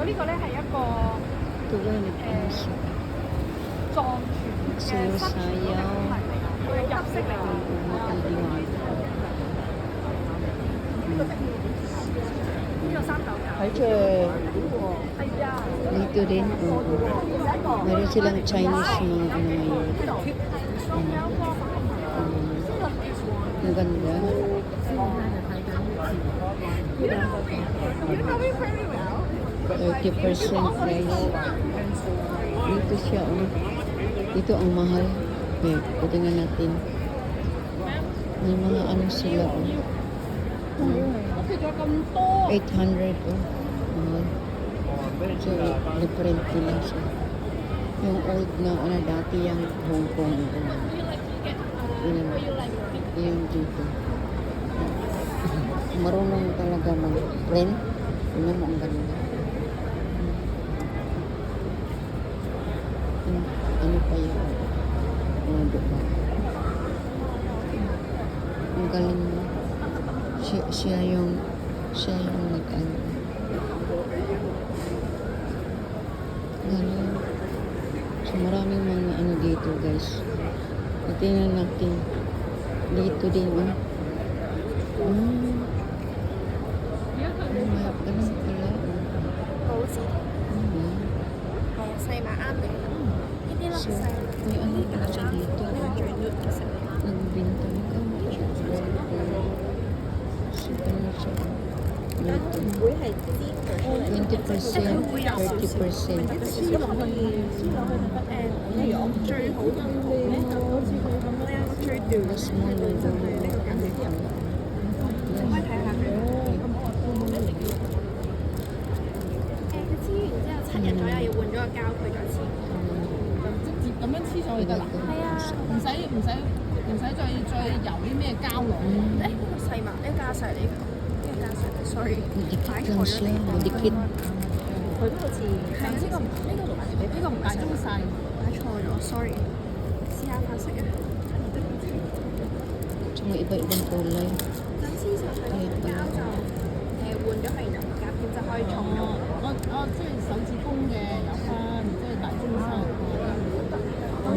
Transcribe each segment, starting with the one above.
Ito ba yung nagpinso? Sayaw-sayaw. Dito din, oo. Meron silang Chinese mga ano ngayon. Ang ganda. 30% price. Dito siya, oh. Dito ang mahal. Okay, tingnan natin. May mga ano sila, oh. 800, oh. Mahal. So, different lang siya. Yung old na, ano, dati yung Hong Kong. Yung dito. Marunong talaga mag-print. Tingnan mo ang ganda. Ano pa yun? Ano diba? Ang galing mo. Siya yung nag-ano. Galing. So maraming mga ano dito guys. Tingnan natin. Dito din oh. Ganun pala oh. So, may ano pala siya dito. Nagbintang ka. So, ano siya? Dito. 20%, 30%. Mas mo na sorry， Madikit lang siya. Madikit. 佢都好似係呢個唔大中細，擺錯咗，sorry。試下發色啊！ So, may iba-ibang kulay. 咁黐上去膠就換咗係人夾片就可以重用。即係手指公嘅有分，即係大中細，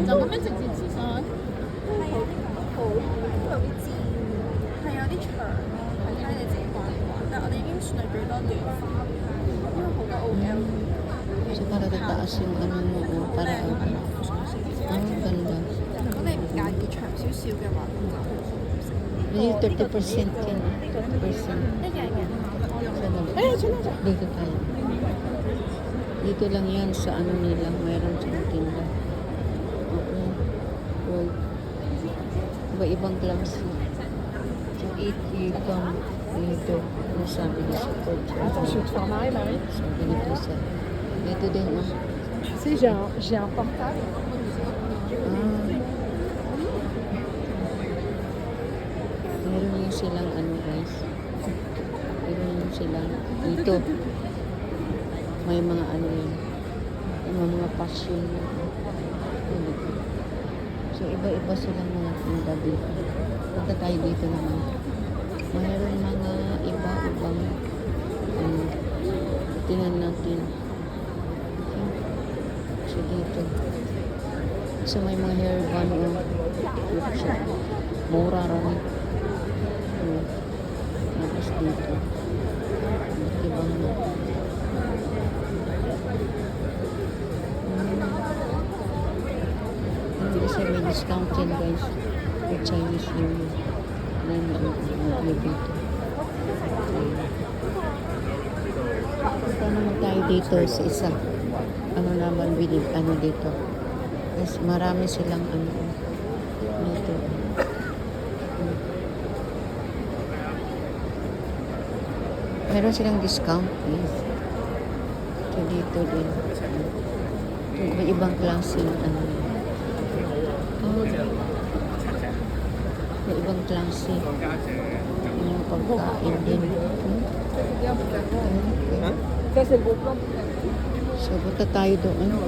就咁樣直接黐上去。係啊，好都有啲尖，係有啲長咯，係睇你自己慣唔慣。但係我哋已經算係最多短髮，因為好多 OL。 So, para tataas yung ano mo. Oh, para ganda. 如果你唔介意長少少嘅話，咁就好好食。 May 30% yan. 30%. 一樣嘅。 Dito tayo. Dito lang yan sa ano nila. Mayroon sa tinda. Okay. Gold. Iba-ibang klase. So, 8 you come dito. Ano sabi niya sa coach? So, ganito siya. Dito din, ah. Si j'ai un portable. Meron yung silang ano guys. Meron yung silang dito. May mga ano yun. May mga passion. So iba-iba silang mga tinda dito. Punta tayo dito naman. Mayroon mga iba-ibang tingnan natin. So dito. So may mga hair band o mura rin. Tapos dito. Ibang hindi siya may discount yan guys. For Chinese New Year. Then dito. Punta naman tayo dito sa isa. Ano naman bilib, ano dito. Yes, marami silang ano dito. Meron silang discount, please. So, dito din. May ibang klase ng ano. May ibang klase. Yung pagkain din. So, punta tayo doon.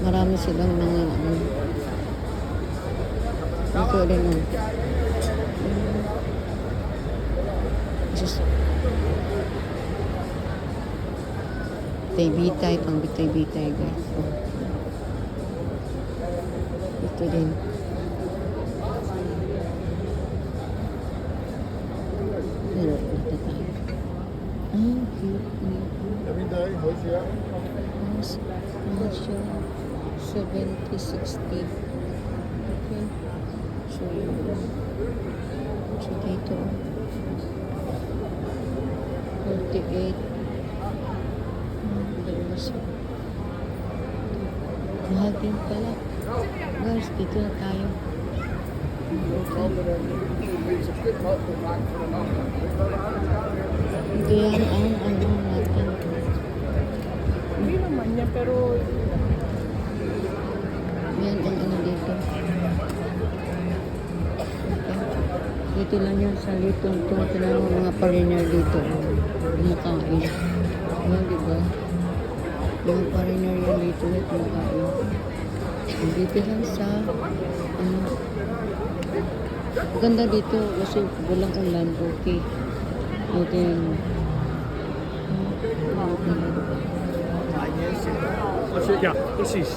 Marami silang mga ano. Ito din. Just Bitay-bitay, pang bitay-bitay guys. Oh. Ito din. Pero ito tayo. Ah, cute. Every day, how's your? Ano siya? 70, 60. Okay. So, dito. 48. Dalawa siya. Mahal din pala. Guys, dito na tayo. Ito yan ang ano natin. Hindi naman niya, pero Yan ang ano dito. Okay. Dito lang yan sa litong tungkol ng mga foreigner dito. Kumakain. Yan, di ba? Mga foreigner yan dito na kumakain. Dito lang sa ano. Ganda dito kasi walang ulan. Okay. Dito yan. Yeah, precies.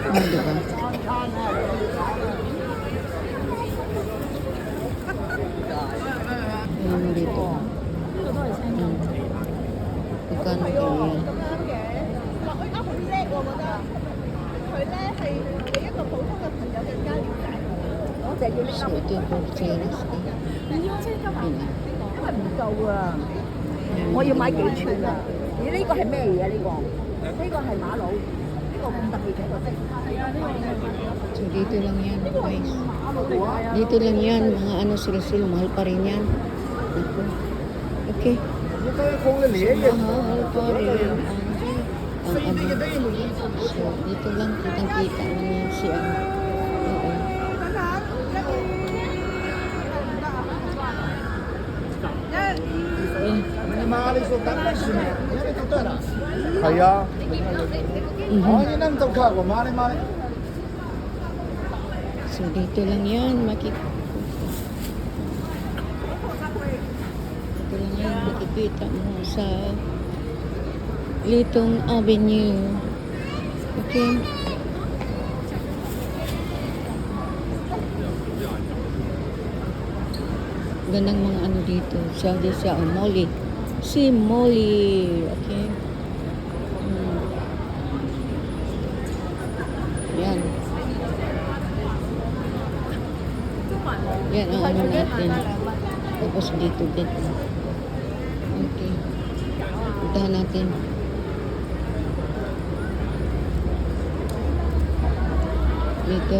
Ano, di ba? Yan dito. Magkano kayo yan? 佢好叻喎，我覺得佢咧係比一個普通嘅朋友更加了解我。我就要拎 So, ito yung porcelas. 唔要車㗎嘛， Yan. 因為唔夠啊！ Yan. 我要買幾寸啊？咦？呢個係咩嘢？呢個係馬佬，呢個咁特別嘅個色。係啊，呢個 So, dito lang yan, guys. 馬佬啊！ Dito lang yan, mga ano sila, mahal pa rin yan. Ako. Okay. 你都要封嘅年嘅。 Mahal pa rin ang ano. So, dito lang kitang-kita mo yan si ano. Oo. Eh, 你媽你數等緊算咩？你都得啦。係啊。我呢能做卡喎，媽你媽你。 So, dito lang yan, makikita. Dito lang yan, makikita mo sa Litong Avenue. Okay? Gandang mga ano dito. Siya, Molly. Si Molly. Okay? Yan. Yan ang ano natin. Tapos dito din. Okay. Puntahan natin. Dito.